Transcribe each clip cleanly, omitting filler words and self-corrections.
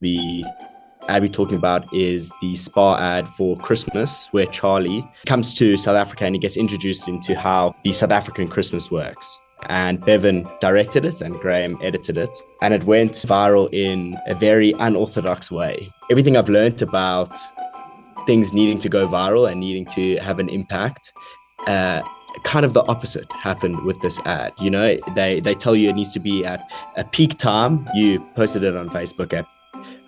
The ad we're talking about is the Spar ad for Christmas, where Charlie comes to South Africa and he gets introduced into how the South African Christmas works. And Bevan directed it and Graham edited it. And it went viral in a very unorthodox way. Everything I've learned about things needing to go viral and needing to have an impact, kind of the opposite happened with this ad. You know, they tell you it needs to be at a peak time. You posted it on Facebook at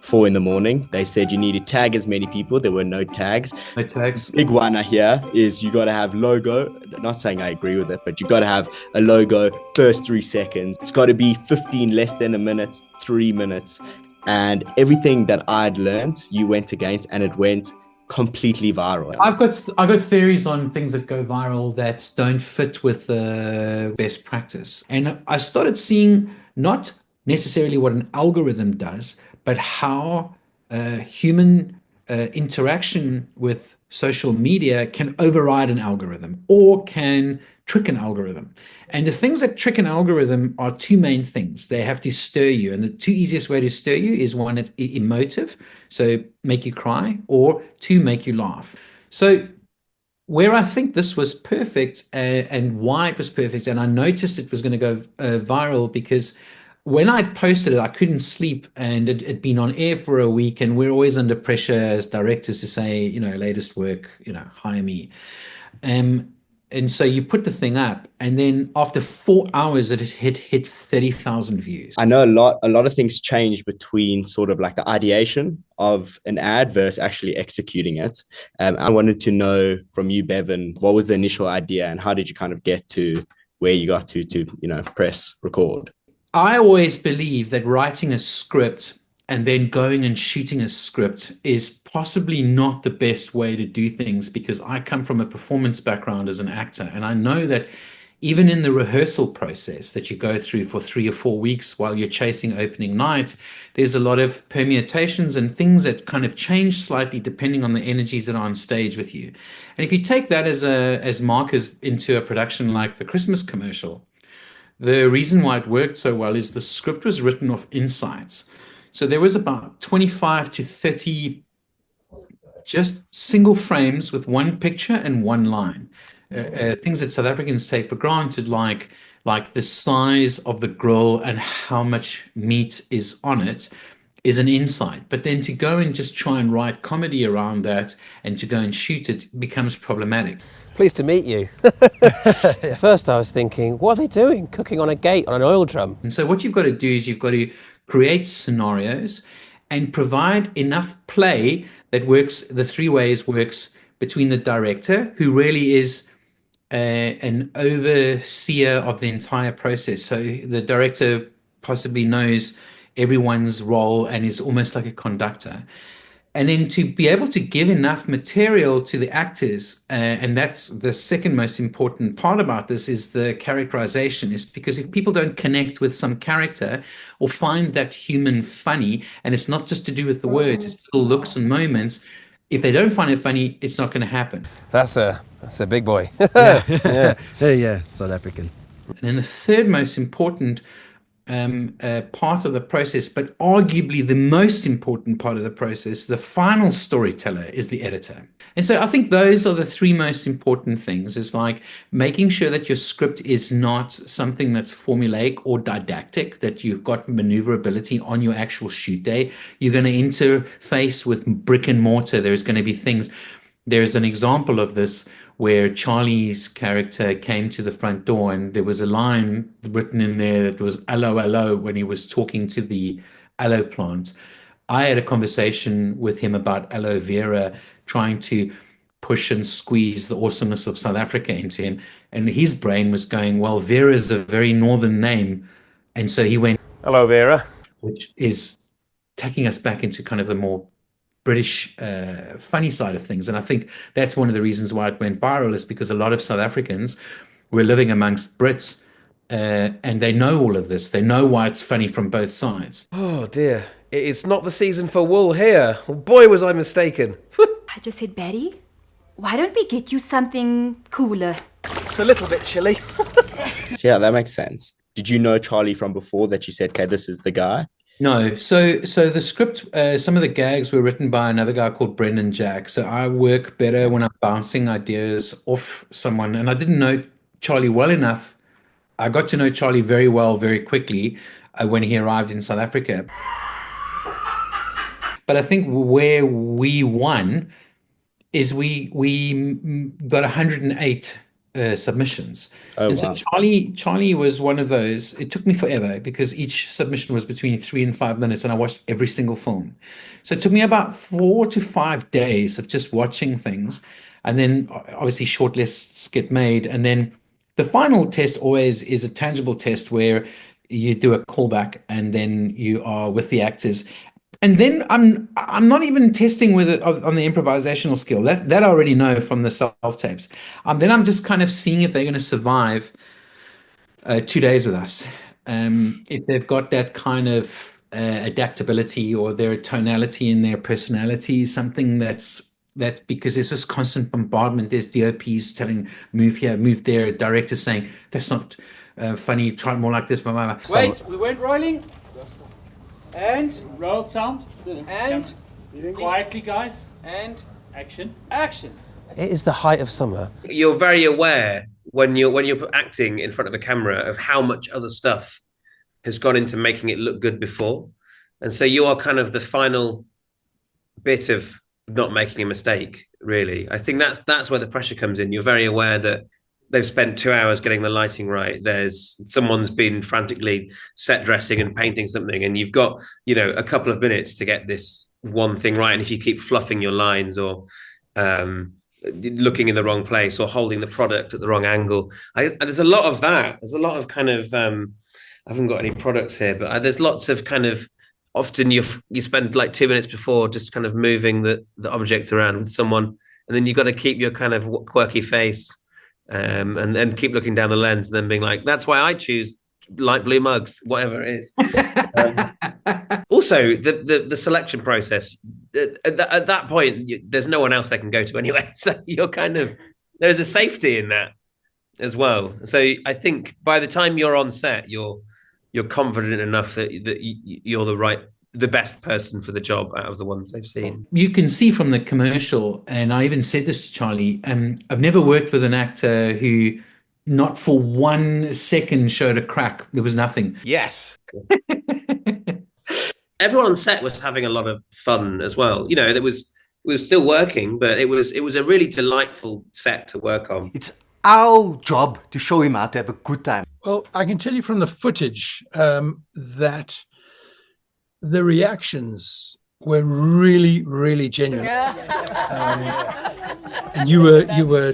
4 a.m. They said you need to tag as many people. There were no tags. No tags. Big one I hear is you got to have logo. Not saying I agree with it, but you got to have a logo first 3 seconds. It's got to be 15 less than a minute, 3 minutes. And everything that I'd learned, you went against, and it went completely viral. I've got theories on things that go viral that don't fit with best practice. And I started seeing not necessarily what an algorithm does, but how human interaction with social media can override an algorithm or can trick an algorithm. And the things that trick an algorithm are two main things. They have to stir you. And the two easiest way to stir you is one, it's emotive, so make you cry, or two, make you laugh. So where I think this was perfect and why it was perfect, and I noticed it was going to go viral because when I posted it, I couldn't sleep, and it had been on air for a week, and we're always under pressure as directors to say, latest work, hire me. And so you put the thing up, and then after 4 hours, it hit 30,000 views. I know a lot of things change between sort of like the ideation of an ad versus actually executing it. I wanted to know from you, Bevan, what was the initial idea, and how did you kind of get to where you got to press record? I always believe that writing a script and then going and shooting a script is possibly not the best way to do things, because I come from a performance background as an actor, and I know that even in the rehearsal process that you go through for 3 or 4 weeks while you're chasing opening night, there's a lot of permutations and things that kind of change slightly depending on the energies that are on stage with you. And if you take that as markers into a production like the Christmas commercial, the reason why it worked so well is the script was written off insights. So there was about 25 to 30 just single frames with one picture and one line. Things that South Africans take for granted, like the size of the grill and how much meat is on it, is an insight. But then to go and just try and write comedy around that and to go and shoot it becomes problematic. Pleased to meet you. First I was thinking, what are they doing? Cooking on a gate on an oil drum? And so what you've got to do is you've got to create scenarios and provide enough play that works, the three ways works between the director, who really is an overseer of the entire process. So the director possibly knows everyone's role and is almost like a conductor. And then to be able to give enough material to the actors, and that's the second most important part about this, is the characterization. Is because if people don't connect with some character or find that human funny, and it's not just to do with the words, it's little looks and moments, if they don't find it funny, it's not going to happen. That's a big boy. Yeah, South African. And then the third most important part of the process, but arguably the most important part of the process, the final storyteller, is the editor. And so I think those are the three most important things, is like making sure that your script is not something that's formulaic or didactic, that you've got maneuverability on your actual shoot day. You're going to interface with brick and mortar. There's going to be things. There's an example of this where Charlie's character came to the front door and there was a line written in there that was "Hello, hello" when he was talking to the aloe plant. I had a conversation with him about aloe vera, trying to push and squeeze the awesomeness of South Africa into him. And his brain was going, well, Vera is a very northern name. And so he went, Hello, Vera. Which is taking us back into kind of the more British funny side of things. And I think that's one of the reasons why it went viral, is because a lot of South Africans were living amongst Brits and they know all of this. They know why it's funny from both sides. Oh dear, it's not the season for wool here. Oh, boy, was I mistaken. I just said, Betty, why don't we get you something cooler? It's a little bit chilly. Yeah, that makes sense. Did you know Charlie from before that you said, okay, this is the guy? No, so the script, some of the gags were written by another guy called Brendan Jack. So I work better when I'm bouncing ideas off someone, and I didn't know Charlie well enough. I got to know Charlie very well very quickly when he arrived in South Africa. But I think where we won is we got 108 submissions. Oh, And so wow. Charlie was one of those. It took me forever because each submission was between 3 and 5 minutes, and I watched every single film. So it took me about 4 to 5 days of just watching things, and then obviously shortlists get made, and then the final test always is a tangible test where you do a callback and then you are with the actors. And then I'm not even testing with it on the improvisational skill. That I already know from the self tapes. Then I'm just kind of seeing if they're going to survive 2 days with us. If they've got that kind of adaptability or their tonality in their personality, something that because there's this constant bombardment. There's DOPs telling move here, move there. Directors saying that's not funny. Try it more like this. Blah, blah, blah. Wait, we weren't rolling. And Roll sound. and Quietly, guys. and Action. action. It is the height of summer. You're very aware when you're acting in front of a camera of how much other stuff has gone into making it look good before, and so you are kind of the final bit of not making a mistake. Really, I think that's where the pressure comes in. You're very aware that they've spent 2 hours getting the lighting right. There's someone's been frantically set dressing and painting something, and you've got, a couple of minutes to get this one thing right. And if you keep fluffing your lines or looking in the wrong place or holding the product at the wrong angle, there's a lot of that. There's a lot of kind of I haven't got any products here, but there's lots of kind of often you spend like 2 minutes before just kind of moving the object around with someone, and then you've got to keep your kind of quirky face. And then keep looking down the lens and then being like, that's why I choose light blue mugs, whatever it is. Also, the selection process, at that point, there's no one else they can go to anyway. So you're kind of, there's a safety in that as well. So I think by the time you're on set, you're confident enough that you're the best person for the job out of the ones they've seen. You can see from the commercial, and I even said this to Charlie, I've never worked with an actor who not for 1 second showed a crack. There was nothing. Yes. Everyone on set was having a lot of fun as well. We were still working, but it was a really delightful set to work on. It's our job to show him how to have a good time. Well, I can tell you from the footage that the reactions were really, really genuine. And you were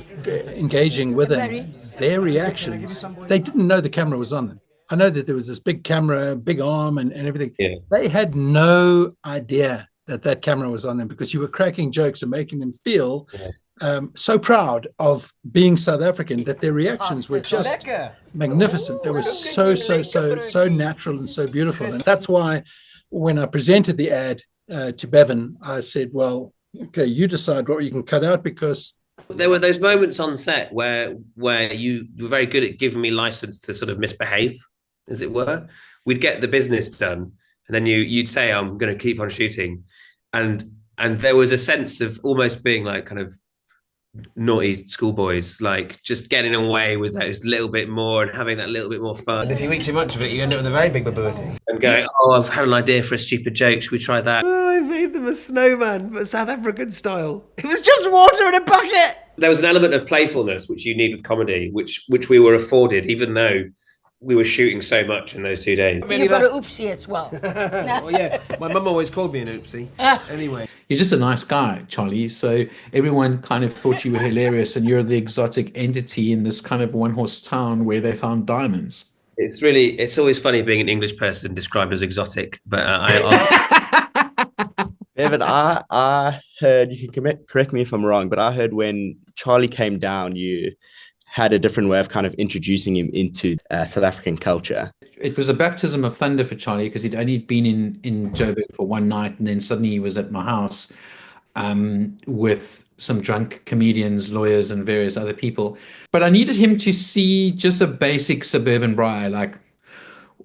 engaging with them. Their reactions, they didn't know the camera was on them. I know that there was this big camera, big arm and everything. Yeah. They had no idea that camera was on them because you were cracking jokes and making them feel so proud of being South African that their reactions were just magnificent. They were so natural and so beautiful. And that's why when I presented the ad to Bevan, I said, well, okay, you decide what you can cut out, because there were those moments on set where you were very good at giving me license to sort of misbehave, as it were. We'd get the business done, and then you'd say, I'm going to keep on shooting. And there was a sense of almost being like kind of naughty schoolboys, like just getting away with those little bit more and having that little bit more fun. And if you eat too much of it, you end up with a very big babuity. And going, I've had an idea for a stupid joke. Should we try that? Oh, I made them a snowman, but South African style. It was just water in a bucket. There was an element of playfulness which you need with comedy, which we were afforded, even though we were shooting so much in those 2 days. You got an oopsie as well. Well, yeah, my mum always called me an oopsie. Anyway. You're just a nice guy, Charlie. So everyone kind of thought you were hilarious, and you're the exotic entity in this kind of one-horse town where they found diamonds. It's always funny being an English person described as exotic, but Evan, I heard, you can correct me if I'm wrong, but I heard when Charlie came down, you had a different way of kind of introducing him into South African culture. It was a baptism of thunder for Charlie because he'd only been in Joburg for one night, and then suddenly he was at my house with some drunk comedians, lawyers, and various other people. But I needed him to see just a basic suburban braai, like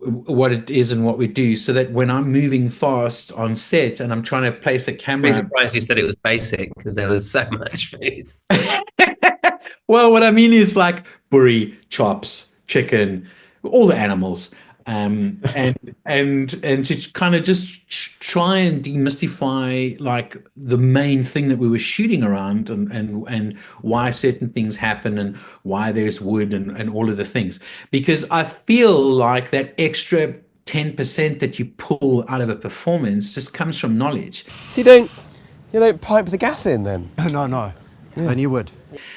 what it is and what we do, so that when I'm moving fast on set and I'm trying to place a I'm camera. surprised you said it was basic because there was so much food. Well, what I mean is like buri, chops, chicken, all the animals, and to kind of just try and demystify like the main thing that we were shooting around, and why certain things happen and why there's wood and all of the things, because I feel like that extra 10% that you pull out of a performance just comes from knowledge. So you don't pipe the gas in then? No. And you would.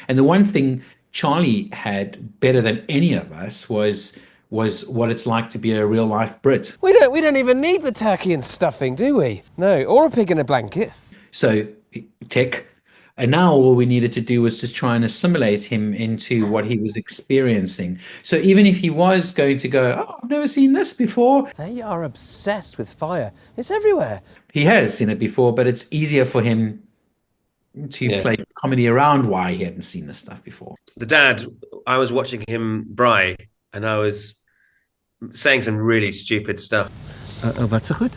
And the one thing Charlie had better than any of us was what it's like to be a real life Brit. We don't even need the turkey and stuffing, do we? No, or a pig in a blanket. So tick. And now all we needed to do was just try and assimilate him into what he was experiencing. So even if he was going to go, oh, I've never seen this before. They are obsessed with fire. It's everywhere. He has seen it before, but it's easier for him to play comedy around why he hadn't seen this stuff before. The dad, I was watching him braai and I was saying some really stupid stuff. Wat so goed?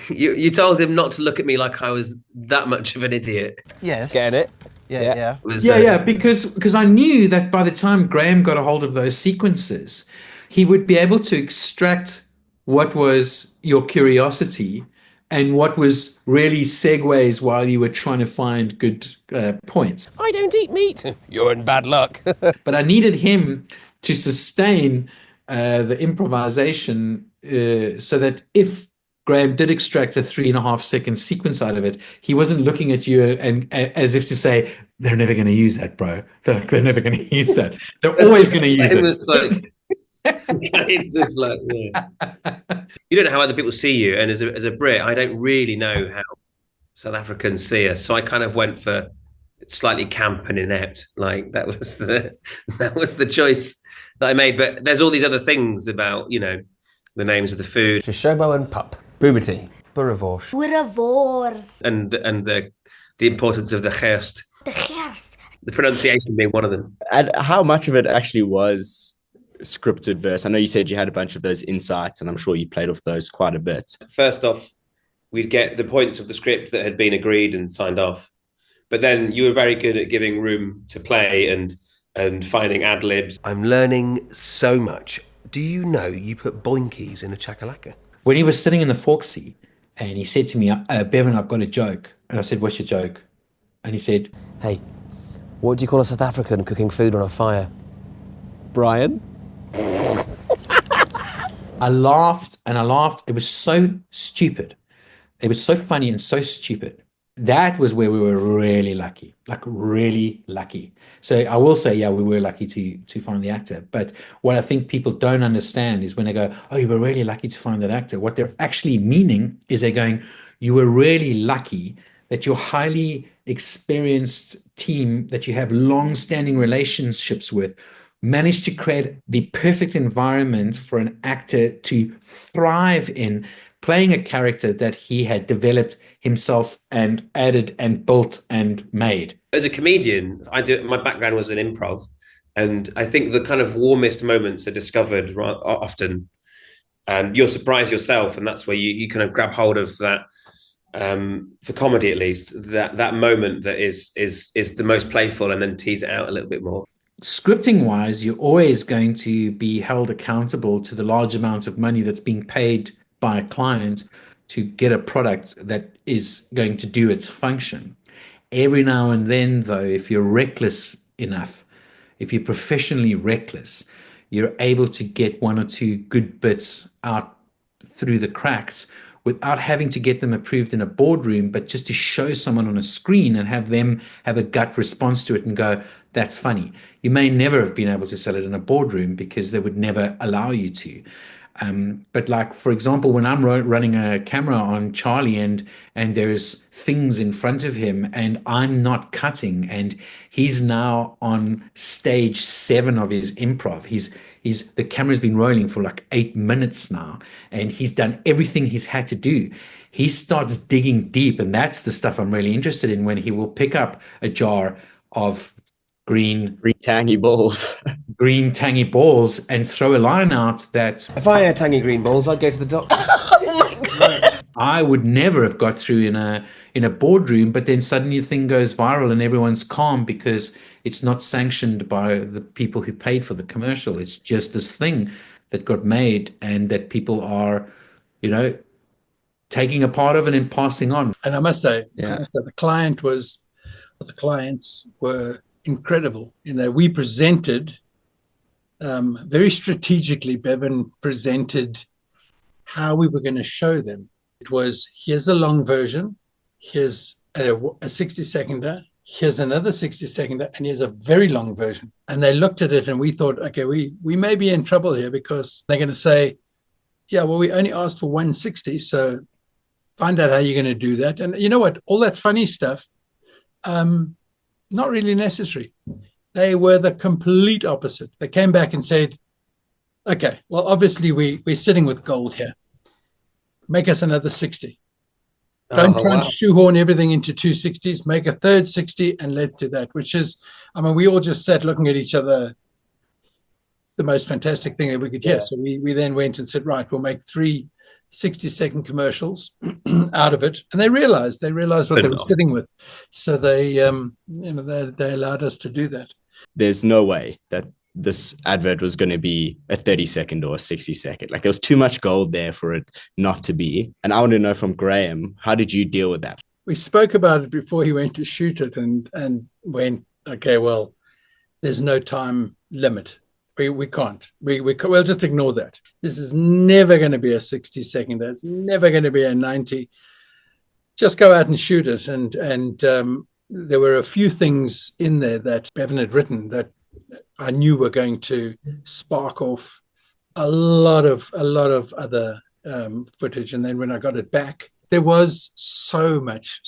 You told him not to look at me like I was that much of an idiot. Yes. Getting it? Yeah. It was, because I knew that by the time Graham got a hold of those sequences, he would be able to extract what was your curiosity and what was really segues while you were trying to find good points. I don't eat meat. You're in bad luck. But I needed him to sustain the improvisation so that if Graham did extract a 3.5-second sequence out of it, he wasn't looking at you and as if to say, they're never going to use that, bro. They're never going to use that. They're always going to use it. Was like, kind of like, yeah. You don't know how other people see you, and as a Brit, I don't really know how South Africans see us. So I kind of went for slightly camp and inept. Like that was the choice that I made. But there's all these other things about, the names of the food. Shishobo and pup. Boomity. Boerewors. Boerewors. And the importance of the gerst. The gerst. The pronunciation being one of them. And how much of it actually was scripted verse? I know you said you had a bunch of those insights, and I'm sure you played off those quite a bit. First off, we'd get the points of the script that had been agreed and signed off. But then you were very good at giving room to play and finding ad libs. I'm learning so much. Do you know you put boinkies in a chakalaka? When he was sitting in the Forksy and he said to me, Bevan, I've got a joke. And I said, what's your joke? And he said, Hey, what do you call a South African cooking food on a fire? Brian? I laughed and I laughed. It was so stupid. It was so funny and so stupid. That was where we were really lucky, like really lucky. So I will say, yeah, we were lucky to find the actor. But what I think people don't understand is when they go, oh, you were really lucky to find that actor. What they're actually meaning is they're going, you were really lucky that your highly experienced team that you have long-standing relationships with managed to create the perfect environment for an actor to thrive in, playing a character that he had developed himself and added and built and made. As a comedian, my background was in improv, and I think the kind of warmest moments are discovered often, and you'll surprise yourself, and that's where you kind of grab hold of that. For comedy, at least, that moment that is the most playful, and then tease it out a little bit more. Scripting wise, you're always going to be held accountable to the large amount of money that's being paid by a client to get a product that is going to do its function. Every now and then, though, if you're reckless enough, if you're professionally reckless, you're able to get one or two good bits out through the cracks without having to get them approved in a boardroom, but just to show someone on a screen and have them have a gut response to it and go, that's funny. You may never have been able to sell it in a boardroom because they would never allow you to. But like, for example, when I'm running a camera on Charlie and there's things in front of him and I'm not cutting and he's now on stage 7 of his improv. The camera's been rolling for like 8 minutes now and he's done everything he's had to do. He starts digging deep, and that's the stuff I'm really interested in, when he will pick up a jar of green tangy balls. green tangy balls and throw a line out that If I had tangy green balls, I'd go to the doctor. I would never have got through in a boardroom, but then suddenly the thing goes viral and everyone's calm because it's not sanctioned by the people who paid for the commercial. It's just this thing that got made and that people are, taking a part of it and passing on. And I must say, the clients were incredible in that we presented very strategically. Bevan presented how we were going to show them. It was, here's a long version, here's a 60-seconder, here's another 60-seconder, and here's a very long version. And they looked at it and we thought, okay, we may be in trouble here because they're going to say, yeah, well, we only asked for 160, so find out how you're going to do that. And you know what? All that funny stuff, not really necessary. They were the complete opposite. They came back and said, okay, well, obviously we're sitting with gold here. Make us another 60. Don't try and shoehorn everything into 260s. Make a third 60 and let's do that, which is, we all just sat looking at each other, the most fantastic thing that we could hear. So we then went and said, right, we'll make 3 60-second commercials out of it. And they realized what they were sitting with. So they allowed us to do that. There's no way that this advert was going to be a 30-second or a 60-second. Like, there was too much gold there for it not to be. And I want to know from Graham, how did you deal with that? We spoke about it before he went to shoot it and went, okay, well, there's no time limit. We can't. We'll just ignore that. This is never going to be a 60-second. It's never going to be a 90. Just go out and shoot it. And there were a few things in there that Bevan had written that I knew were going to spark off a lot of other footage. And then when I got it back, there was so much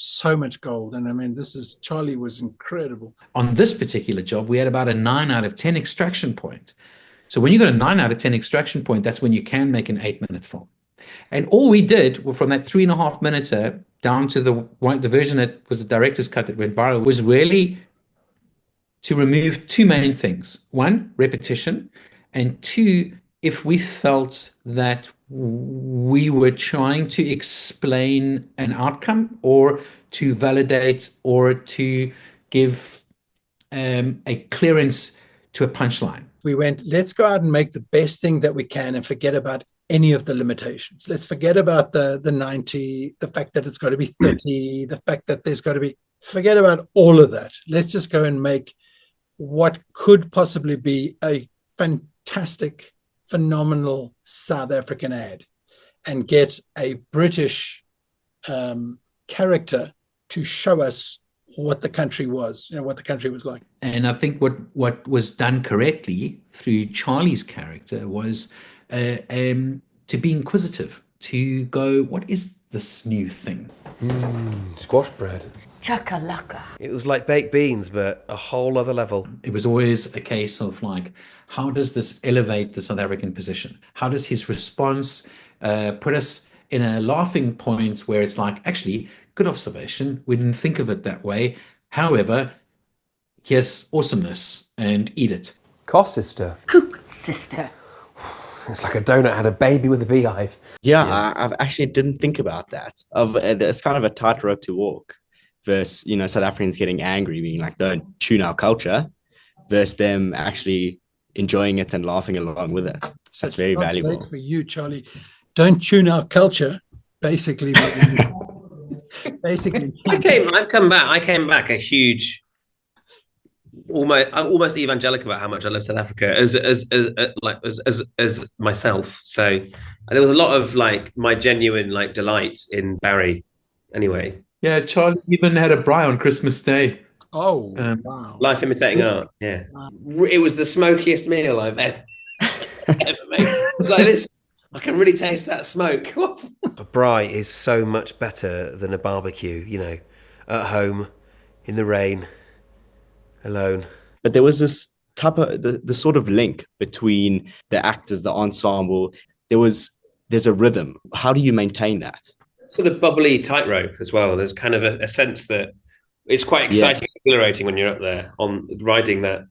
gold. And Charlie was incredible. On this particular job, we had about a 9 out of 10 extraction point. So when you got a 9 out of 10 extraction point, that's when you can make an 8-minute film. And all we did from that 3.5 minutes down to the version that was the director's cut that went viral was really to remove 2 main things. 1, repetition, and 2, if we felt that we were trying to explain an outcome or to validate or to give a clearance to a punchline. We went, let's go out and make the best thing that we can and forget about any of the limitations. Let's forget about the 90, the fact that it's got to be 30, the fact that there's got to be, forget about all of that. Let's just go and make what could possibly be a fantastic, phenomenal South African ad and get a British character to show us what the country was, what the country was like. And I think what was done correctly through Charlie's character was to be inquisitive, to go, what is this new thing? Squash bread. Chakalaka. It was like baked beans, but a whole other level. It was always a case of like, how does this elevate the South African position? How does his response put us in a laughing point where it's like, actually, good observation. We didn't think of it that way. However, here's awesomeness and eat it. Cough sister. Cook sister. It's like a donut had a baby with a beehive. Yeah. I actually didn't think about that. It's kind of a tightrope to walk versus, South Africans getting angry, being like, don't tune our culture, versus them actually enjoying it and laughing along with it. So that's very valuable. For you, Charlie. Don't tune our culture, basically. I've come back. I came back a huge, almost evangelic about how much I love South Africa as myself. So there was a lot of my genuine delight in Barry. Anyway, yeah, Charlie even had a braai on Christmas Day. Oh, wow! Life imitating art. Yeah, it was the smokiest meal I've ever made. Like this. I can really taste that smoke. A braai is so much better than a barbecue, at home, in the rain, alone. But there was this type of, the sort of link between the actors, the ensemble. There's a rhythm. How do you maintain that? Sort of bubbly tightrope as well. There's kind of a sense that It's quite exciting, exhilarating when you're up there on riding that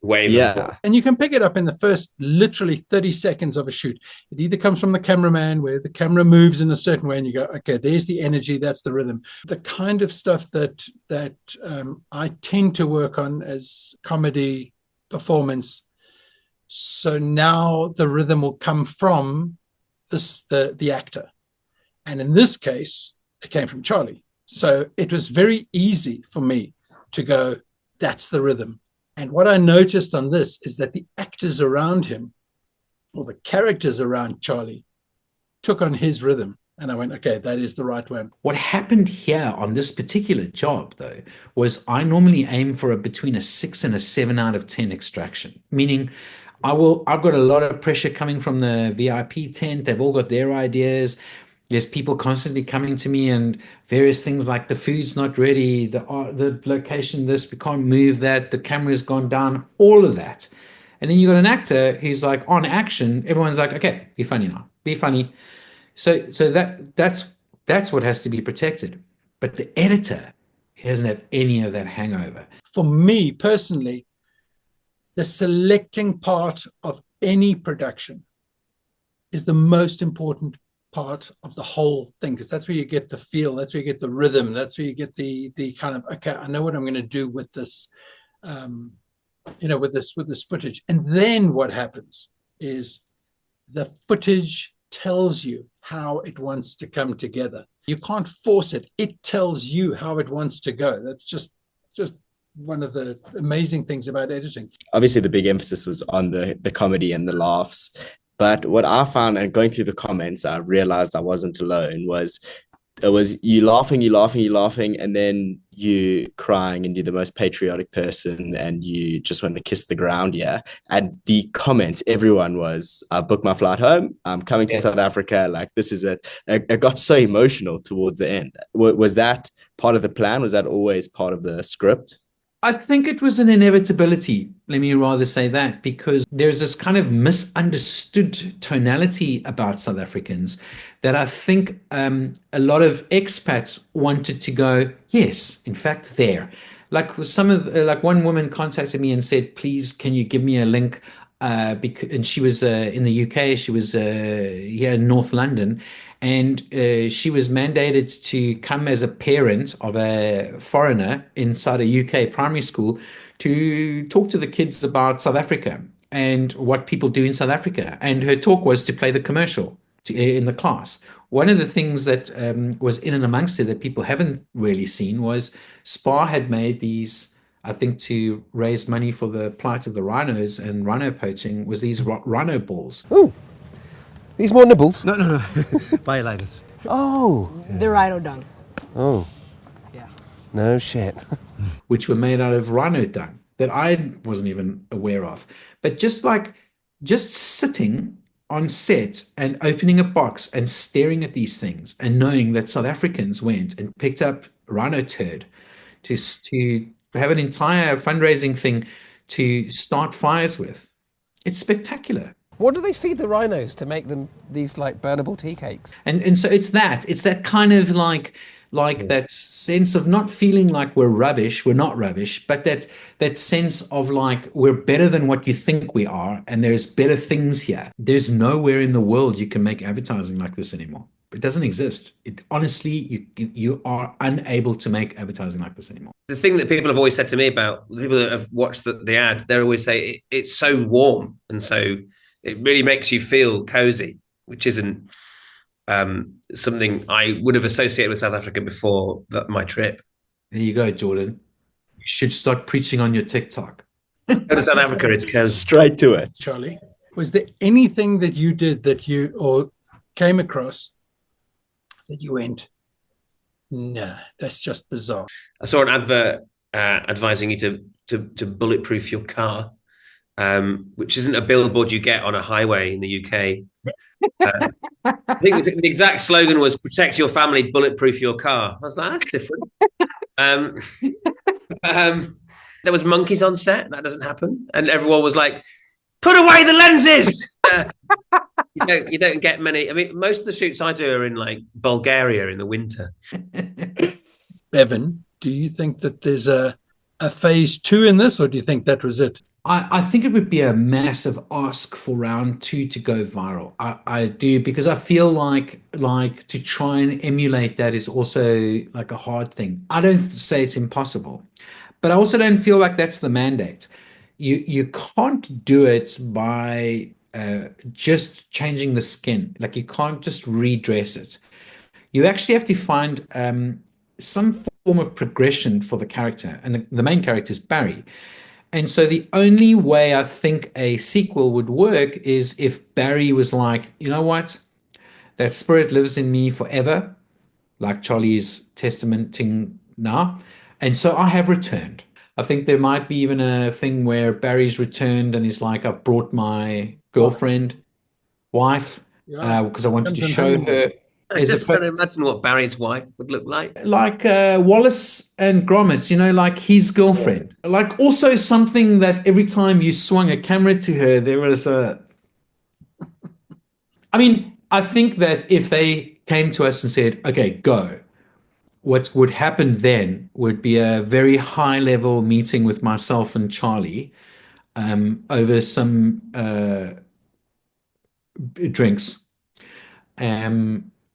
wave. Yeah. And you can pick it up in the first literally 30 seconds of a shoot. It either comes from the cameraman where the camera moves in a certain way and you go, okay, there's the energy, that's the rhythm. The kind of stuff that I tend to work on as comedy performance. So now the rhythm will come from the actor. And in this case, it came from Charlie. So it was very easy for me to go, that's the rhythm. And what I noticed on this is that the actors around him, or the characters around Charlie, took on his rhythm. And I went, okay, that is the right one. What happened here on this particular job, though, was I normally aim for between a 6 and a 7 out of 10 extraction, meaning I've got a lot of pressure coming from the VIP tent. They've all got their ideas. There's people constantly coming to me and various things like the food's not ready, the location, this, we can't move that, the camera's gone down, all of that. And then you got an actor who's like on action, everyone's like, okay, be funny now, be funny. So that's what has to be protected. But the editor, he doesn't have any of that hangover. For me personally, the selecting part of any production is the most important part of the whole thing, because that's where you get the feel, that's where you get the rhythm, that's where you get the kind of, okay, I know what I'm going to do with this, with this footage. And then what happens is the footage tells you how it wants to come together. You can't force it. It tells you how it wants to go. That's just one of the amazing things about editing. Obviously, the big emphasis was on the comedy and the laughs. But what I found, and going through the comments, I realized I wasn't alone, was you laughing, and then you crying, and you're the most patriotic person, and you just want to kiss the ground, yeah. And the comments, everyone was, I booked my flight home, I'm coming to South Africa, like, this is it. It got so emotional towards the end. Was that part of the plan? Was that always part of the script? I think it was an inevitability, let me rather say that, because there's this kind of misunderstood tonality about South Africans that I think a lot of expats wanted to go, yes, in fact, there. Like one woman contacted me and said, please, can you give me a link? And she was in the UK, she was here in North London, and she was mandated to come as a parent of a foreigner inside a UK primary school to talk to the kids about South Africa and what people do in South Africa. And her talk was to play the commercial in the class. One of the things that was in and amongst it that people haven't really seen was Spar had made these, I think, to raise money for the plight of the rhinos and rhino poaching, was these rhino balls. Oh, these more nibbles? No. Violators. Oh. The rhino dung. Oh. Yeah. No shit. Which were made out of rhino dung that I wasn't even aware of. But just sitting on set and opening a box and staring at these things and knowing that South Africans went and picked up rhino turd to have an entire fundraising thing to start fires with. It's spectacular. What do they feed the rhinos to make them these like burnable tea cakes? And so it's that kind of like that sense of not feeling like we're rubbish, we're not rubbish, but that sense of like we're better than what you think we are, and there's better things here. There's nowhere in the world you can make advertising like this anymore. It doesn't exist. Honestly, you are unable to make advertising like this anymore. The thing that people have always said to me about the people that have watched the ad, they always say it's so warm, and so it really makes you feel cozy, which isn't something I would have associated with South Africa before my trip. There you go, Jordan. You should start preaching on your TikTok. Go to South Africa, it's cozy. Straight to it. Charlie, was there anything that you did that you or came across that you went, nah, that's just bizarre? I saw an advert advising you to bulletproof your car, which isn't a billboard you get on a highway in the UK. I think the exact slogan was "Protect your family, bulletproof your car." I was like, that's different. There was monkeys on set. That doesn't happen, and everyone was like, "Put away the lenses." You don't get many. I mean, most of the shoots I do are in like Bulgaria in the winter. Bevan, Do you think that there's a phase 2 in this, or do you think that was it? I think it would be a massive ask for round 2 to go viral. I do, because I feel like to try and emulate that is also like a hard thing. I don't say it's impossible, but I also don't feel like that's the mandate. You can't do it by just changing the skin. Like, you can't just redress it. You actually have to find some form of progression for the character, and the main character is Barry. And so the only way I think a sequel would work is if Barry was like, you know what, that spirit lives in me forever, like Charlie is testamenting now, and so I have returned. I think there might be even a thing where Barry's returned and he's like, I've brought my girlfriend, wife, Yeah. because I wanted to Comes in show handy. her. I just trying to imagine what Barry's wife would look like. Like Wallace and Gromit, like his girlfriend. Like, also something that every time you swung a camera to her, there was a. I mean, I think that if they came to us and said, okay, go, what would happen then would be a very high level meeting with myself and Charlie over some drinks.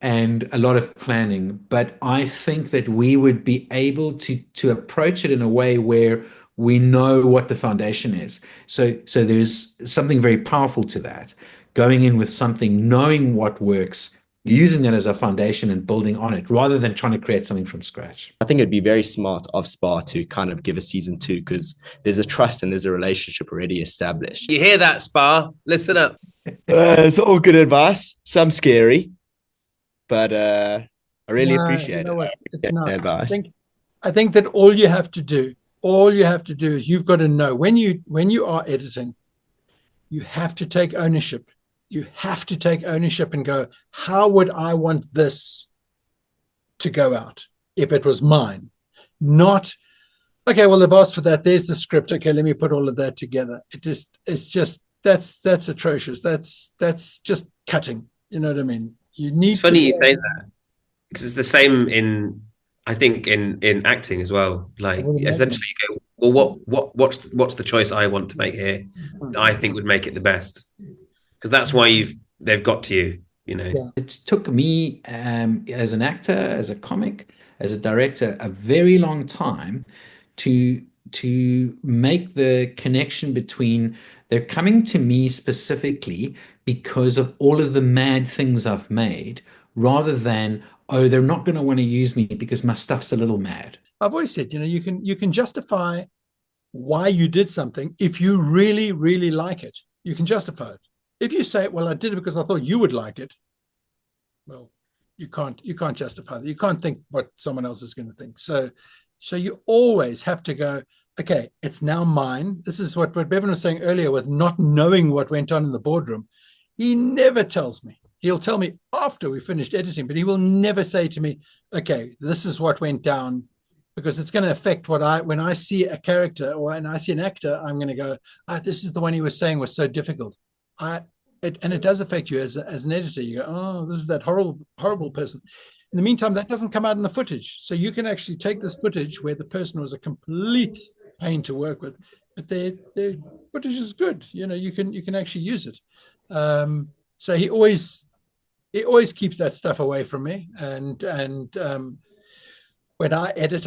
And a lot of planning. But I think that we would be able to approach it in a way where we know what the foundation is. So there's something very powerful to that. Going in with something, knowing what works, using it as a foundation and building on it, rather than trying to create something from scratch. I think it'd be very smart of Spa to kind of give a season 2, because there's a trust and there's a relationship already established. You hear that, Spa? Listen up. It's all good advice. Some scary, but I really appreciate you know what? It's it. not. Advice. I think that all you have to do is you've got to know when you are editing, you have to take ownership. You have to take ownership and go, how would I want this to go out if it was mine? Not, okay, well, they've asked for that. There's the script. Okay, let me put all of that together. It's just that's atrocious. That's just cutting. You know what I mean? You need. It's funny you say that, because it's the same I think in acting as well. Like, essentially you go, well, what's the choice I want to make here that I think would make it the best? Because that's why they've got to you. Yeah. It took me as an actor, as a comic, as a director, a very long time to make the connection between they're coming to me specifically because of all of the mad things I've made, rather than, oh, they're not going to want to use me because my stuff's a little mad. I've always said, you can justify why you did something if you really, really like it. You can justify it. If you say, well, I did it because I thought you would like it, well, you can't justify that. You can't think what someone else is going to think. So you always have to go, okay, it's now mine. This is what Bevan was saying earlier with not knowing what went on in the boardroom. He never tells me. He'll tell me after we finished editing, but he will never say to me, okay, this is what went down, because it's going to affect when I see a character or when I see an actor, I'm going to go, this is the one he was saying was so difficult. It does affect you as an editor. You go, oh, this is that horrible person. In the meantime, that doesn't come out in the footage. So you can actually take this footage where the person was a complete pain to work with, but their footage is good. You can actually use it. So he always keeps that stuff away from me. And when I edit,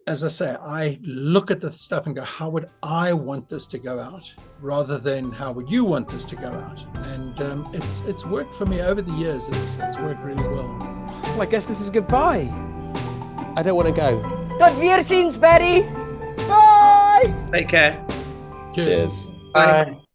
as I say, I look at the stuff and go, how would I want this to go out, rather than how would you want this to go out? And it's worked for me over the years. It's worked really well. Well, I guess this is goodbye. I don't want to go. Tot weerziens, Barry. Bye! Take care. Cheers. Bye.